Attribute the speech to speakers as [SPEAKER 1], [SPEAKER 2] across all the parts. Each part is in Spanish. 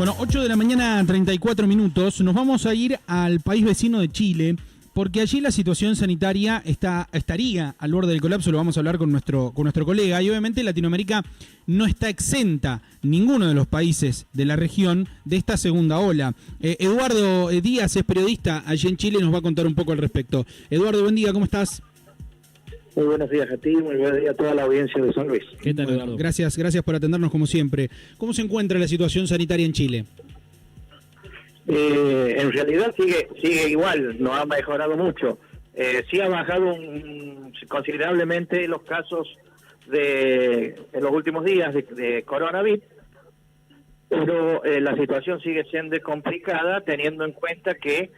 [SPEAKER 1] Bueno, 8 de la mañana, 34 minutos. Nos vamos a ir al país vecino de Chile, porque allí la situación sanitaria estaría al borde del colapso. Lo vamos a hablar con nuestro colega. Y obviamente Latinoamérica no está exenta, ninguno de los países de la región, de esta segunda ola. Eduardo Díaz es periodista allí en Chile y nos va a contar un poco al respecto. Eduardo, buen día, ¿cómo estás?
[SPEAKER 2] Muy buenos días a ti, muy buenos días a toda la audiencia de San Luis.
[SPEAKER 1] ¿Qué tal, Eduardo? Gracias por atendernos como siempre. ¿Cómo se encuentra la situación sanitaria en Chile?
[SPEAKER 2] En realidad sigue igual, no ha mejorado mucho. Sí ha bajado considerablemente los casos en los últimos días de coronavirus, pero la situación sigue siendo complicada teniendo en cuenta que,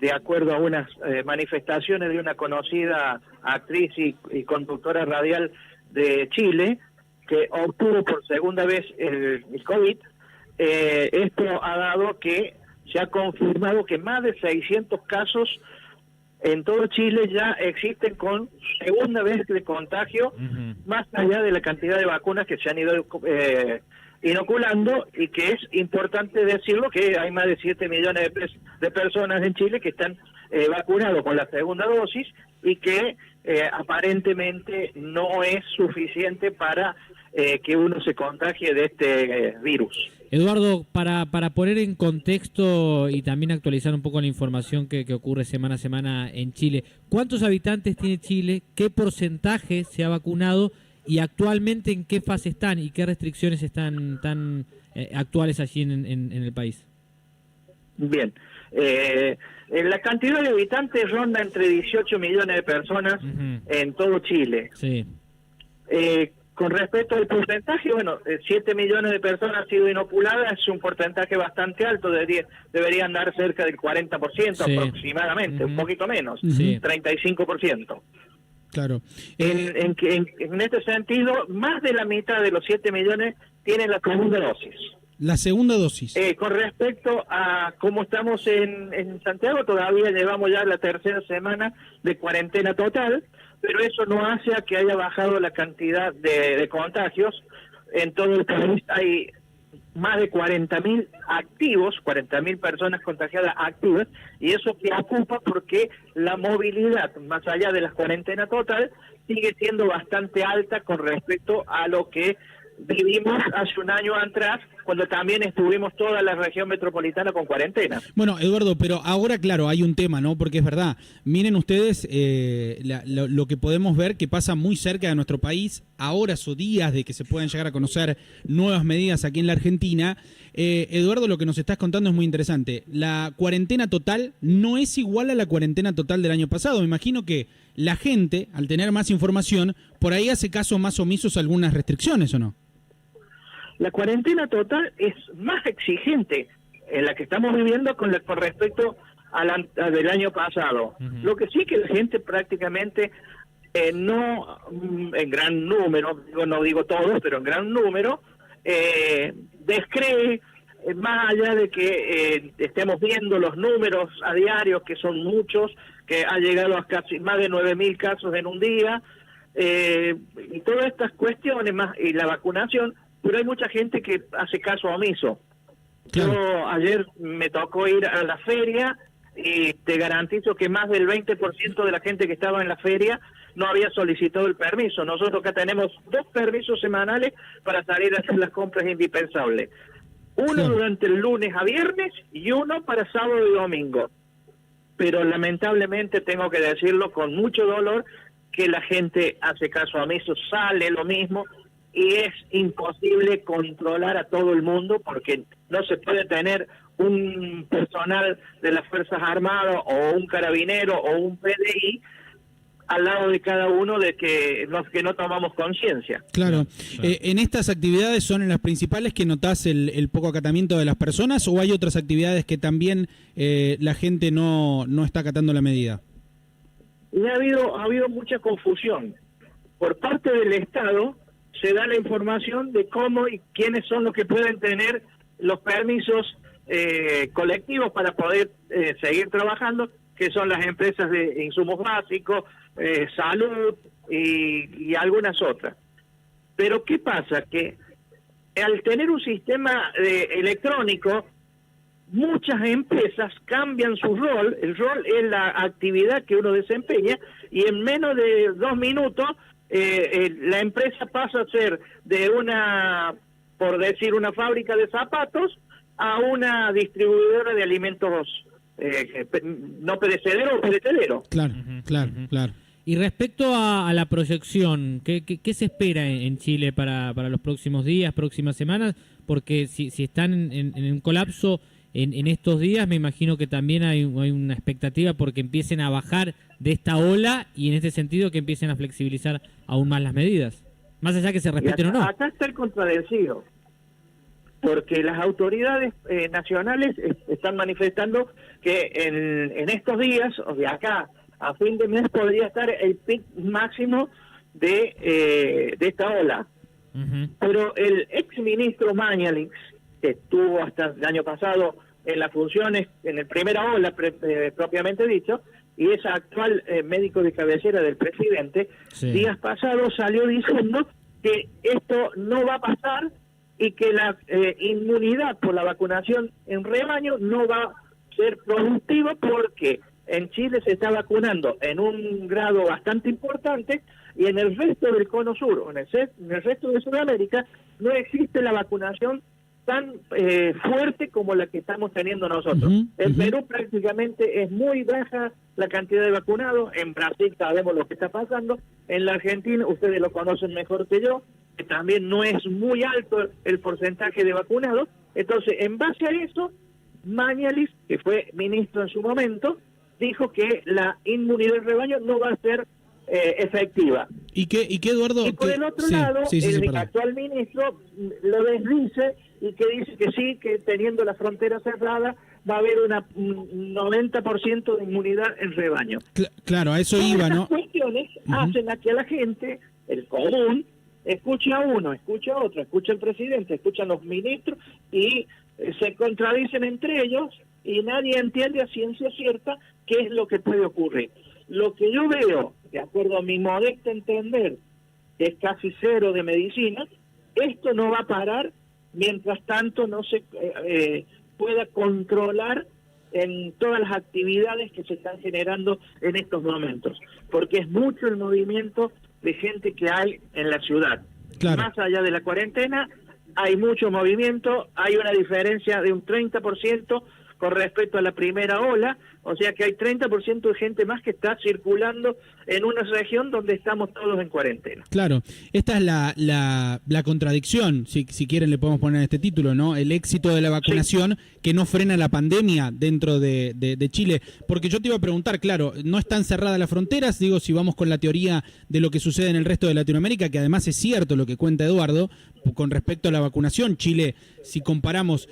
[SPEAKER 2] de acuerdo a unas manifestaciones de una conocida actriz y conductora radial de Chile, que obtuvo por segunda vez el COVID, esto ha dado que se ha confirmado que más de 600 casos en todo Chile ya existen con segunda vez de contagio, más allá de la cantidad de vacunas que se han ido inoculando, y que es importante decirlo que hay más de 7 millones de personas en Chile que están vacunados con la segunda dosis y que aparentemente no es suficiente para que uno se contagie de este virus.
[SPEAKER 3] Eduardo, para poner en contexto y también actualizar un poco la información que ocurre semana a semana en Chile, ¿cuántos habitantes tiene Chile? ¿Qué porcentaje se ha vacunado? ¿Y actualmente en qué fase están? ¿Y qué restricciones están tan actuales allí en el país?
[SPEAKER 2] Bien. La cantidad de habitantes ronda entre 18 millones de personas en todo Chile.
[SPEAKER 3] Sí.
[SPEAKER 2] Con respecto al porcentaje, bueno, 7 millones de personas han sido inoculadas, es un porcentaje bastante alto, debería andar cerca del 40% sí, aproximadamente, un poquito menos, sí, 35%.
[SPEAKER 1] Claro.
[SPEAKER 2] En este sentido, más de la mitad de los 7 millones tienen la segunda dosis.
[SPEAKER 1] La segunda dosis.
[SPEAKER 2] Con respecto a cómo estamos en Santiago, todavía llevamos ya la tercera semana de cuarentena total, pero eso no hace a que haya bajado la cantidad de contagios. En todo el país hay más de 40.000 activos, 40.000 personas contagiadas activas, y eso preocupa porque la movilidad, más allá de la cuarentena total, sigue siendo bastante alta con respecto a lo que vivimos hace un año atrás, cuando también estuvimos toda la región metropolitana con cuarentena.
[SPEAKER 1] Bueno, Eduardo, pero ahora, claro, hay un tema, ¿no? Porque es verdad, miren ustedes lo que podemos ver que pasa muy cerca de nuestro país, a horas o días de que se puedan llegar a conocer nuevas medidas aquí en la Argentina. Eduardo, lo que nos estás contando es muy interesante. La cuarentena total no es igual a la cuarentena total del año pasado. Me imagino que la gente, al tener más información, por ahí hace caso más omisos a algunas restricciones, ¿o no?
[SPEAKER 2] La cuarentena total es más exigente en la que estamos viviendo con respecto a la del año pasado. Lo que sí que la gente prácticamente no en gran número, no digo todos, pero en gran número, descree, más allá de que estemos viendo los números a diario, que son muchos, que ha llegado a casi más de 9.000 casos en un día, y todas estas cuestiones, más y la vacunación, pero hay mucha gente que hace caso omiso. Claro. Yo ayer me tocó ir a la feria y te garantizo que más del 20% de la gente que estaba en la feria no había solicitado el permiso. Nosotros acá tenemos 2 permisos semanales para salir a hacer las compras indispensables. Uno durante el lunes a viernes y uno para sábado y domingo. Pero lamentablemente tengo que decirlo con mucho dolor que la gente hace caso omiso, sale lo mismo, y es imposible controlar a todo el mundo porque no se puede tener un personal de las Fuerzas Armadas o un carabinero o un PDI al lado de cada uno de que no tomamos conciencia.
[SPEAKER 1] Claro. ¿En estas actividades son en las principales que notás el poco acatamiento de las personas o hay otras actividades que también la gente no está acatando la medida?
[SPEAKER 2] Y ha habido mucha confusión. Por parte del Estado se da la información de cómo y quiénes son los que pueden tener los permisos colectivos para poder seguir trabajando, que son las empresas de insumos básicos, salud y algunas otras. Pero ¿qué pasa? Que al tener un sistema electrónico, muchas empresas cambian su rol. El rol es la actividad que uno desempeña, y en menos de 2 minutos la empresa pasa a ser de una, por decir, una fábrica de zapatos a una distribuidora de alimentos no perecederos o perecederos.
[SPEAKER 1] Claro, claro, claro.
[SPEAKER 3] Y respecto a la proyección, ¿qué se espera en Chile para los próximos días, próximas semanas? Porque si están en un colapso en estos días, me imagino que también hay una expectativa porque empiecen a bajar de esta ola y en este sentido que empiecen a flexibilizar aún más las medidas, más allá que se respeten o no.
[SPEAKER 2] Acá está el contradecido, porque las autoridades nacionales están manifestando que en estos días, o de acá a fin de mes, podría estar el pic máximo de esta ola. Pero el ex ministro Mañalich, que estuvo hasta el año pasado en las funciones, en el primera ola propiamente dicho, y es actual médico de cabecera del presidente, días pasados salió diciendo que esto no va a pasar y que la inmunidad por la vacunación en rebaño no va a ser productiva, porque en Chile se está vacunando en un grado bastante importante y en el resto del cono sur, en el resto de Sudamérica, no existe la vacunación tan fuerte como la que estamos teniendo nosotros. En Perú prácticamente es muy baja la cantidad de vacunados, en Brasil sabemos lo que está pasando, en la Argentina ustedes lo conocen mejor que yo, que también no es muy alto el porcentaje de vacunados. Entonces, en base a eso, Mañalich, que fue ministro en su momento, dijo que la inmunidad del rebaño no va a ser efectiva.
[SPEAKER 1] ¿Y qué, Eduardo?
[SPEAKER 2] Y por el otro lado, el actual ministro lo desdice y que dice que sí, que teniendo la frontera cerrada va a haber un 90% de inmunidad en rebaño.
[SPEAKER 1] Claro, a eso iba, ¿no?
[SPEAKER 2] Estas cuestiones hacen a que la gente, el común, escuche a uno, escuche a otro, escuche al presidente, escucha a los ministros y se contradicen entre ellos y nadie entiende a ciencia cierta qué es lo que puede ocurrir. Lo que yo veo, de acuerdo a mi modesto entender, que es casi cero de medicina, esto no va a parar mientras tanto no se pueda controlar en todas las actividades que se están generando en estos momentos, porque es mucho el movimiento de gente que hay en la ciudad. Claro. Más allá de la cuarentena, hay mucho movimiento, hay una diferencia de un 30% con respecto a la primera ola, o sea que hay 30% de gente más que está circulando en una región donde estamos todos en cuarentena.
[SPEAKER 1] Claro, esta es la contradicción, si quieren le podemos poner este título, ¿no? El éxito de la vacunación que no frena la pandemia dentro de Chile. Porque yo te iba a preguntar, claro, no están cerradas las fronteras, digo, si vamos con la teoría de lo que sucede en el resto de Latinoamérica, que además es cierto lo que cuenta Eduardo, con respecto a la vacunación, Chile, si comparamos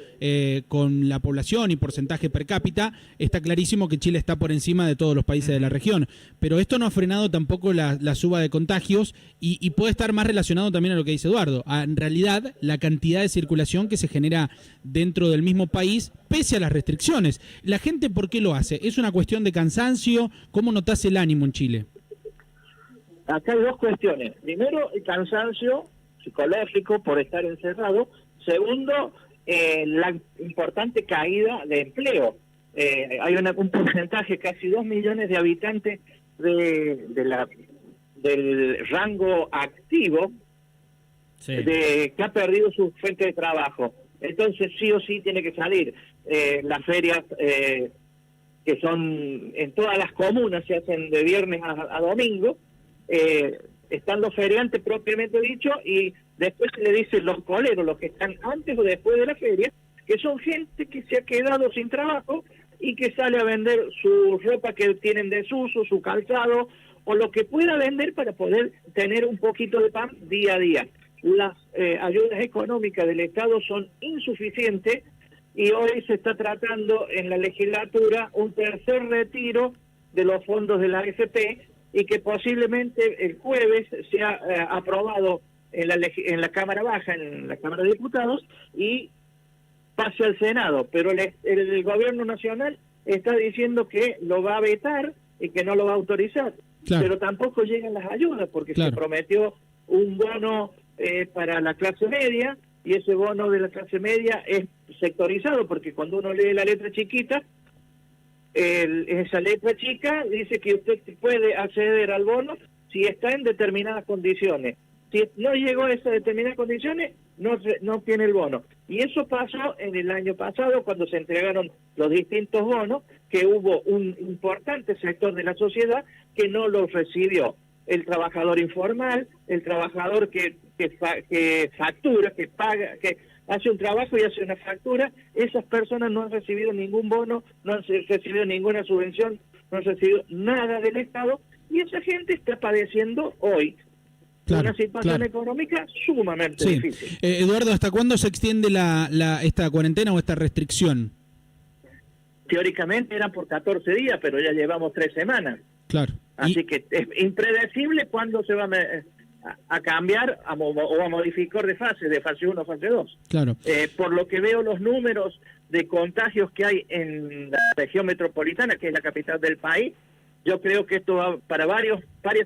[SPEAKER 1] con la población y porcentaje per cápita, está clarísimo que Chile está por encima de todos los países de la región, pero esto no ha frenado tampoco la suba de contagios y puede estar más relacionado también a lo que dice Eduardo, en realidad la cantidad de circulación que se genera dentro del mismo país pese a las restricciones. ¿La gente por qué lo hace? ¿Es una cuestión de cansancio? ¿Cómo notás el ánimo en Chile?
[SPEAKER 2] Acá hay dos cuestiones. Primero, el cansancio psicológico por estar encerrado. Segundo, la importante caída de empleo. Hay un porcentaje, casi 2 millones de habitantes del rango activo que ha perdido su fuente de trabajo. Entonces sí o sí tiene que salir. Las ferias que son en todas las comunas se hacen de viernes a domingo, están los feriantes propiamente dicho, y después se le dicen los coleros, los que están antes o después de la feria, que son gente que se ha quedado sin trabajo y que sale a vender su ropa que tienen desuso, su calzado, o lo que pueda vender para poder tener un poquito de pan día a día. Las ayudas económicas del Estado son insuficientes y hoy se está tratando en la legislatura un tercer retiro de los fondos de la AFP y que posiblemente el jueves sea aprobado en la Cámara Baja, en la Cámara de Diputados, y pase al Senado. Pero el gobierno nacional está diciendo que lo va a vetar y que no lo va a autorizar. Claro. Pero tampoco llegan las ayudas porque se prometió un bono para la clase media, y ese bono de la clase media es sectorizado, porque cuando uno lee la letra chiquita, esa letra chica dice que usted puede acceder al bono si está en determinadas condiciones. Si no llegó a esas determinadas condiciones, no tiene el bono. Y eso pasó en el año pasado, cuando se entregaron los distintos bonos, que hubo un importante sector de la sociedad que no los recibió. El trabajador informal, el trabajador que factura, que paga, que hace un trabajo y hace una factura, esas personas no han recibido ningún bono, no han recibido ninguna subvención, no han recibido nada del Estado, y esa gente está padeciendo hoy una situación económica sumamente difícil.
[SPEAKER 1] Eduardo, ¿hasta cuándo se extiende esta cuarentena o esta restricción?
[SPEAKER 2] Teóricamente era por 14 días, pero ya llevamos 3 semanas.
[SPEAKER 1] Claro.
[SPEAKER 2] Así que es impredecible cuándo se va a cambiar o a modificar de fase 1 a fase 2.
[SPEAKER 1] Claro.
[SPEAKER 2] Por lo que veo los números de contagios que hay en la región metropolitana, que es la capital del país, yo creo que esto va para varias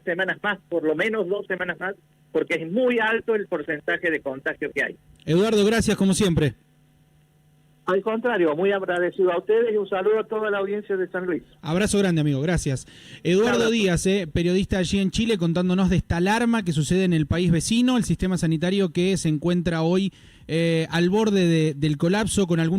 [SPEAKER 2] semanas más, por lo menos 2 semanas más, porque es muy alto el porcentaje de contagio que hay.
[SPEAKER 1] Eduardo, gracias como siempre.
[SPEAKER 2] Al contrario, muy agradecido a ustedes y un saludo a toda la audiencia de San Luis.
[SPEAKER 1] Abrazo grande, amigo, gracias. Eduardo Díaz, periodista allí en Chile, contándonos de esta alarma que sucede en el país vecino, el sistema sanitario que se encuentra hoy al borde del colapso con algún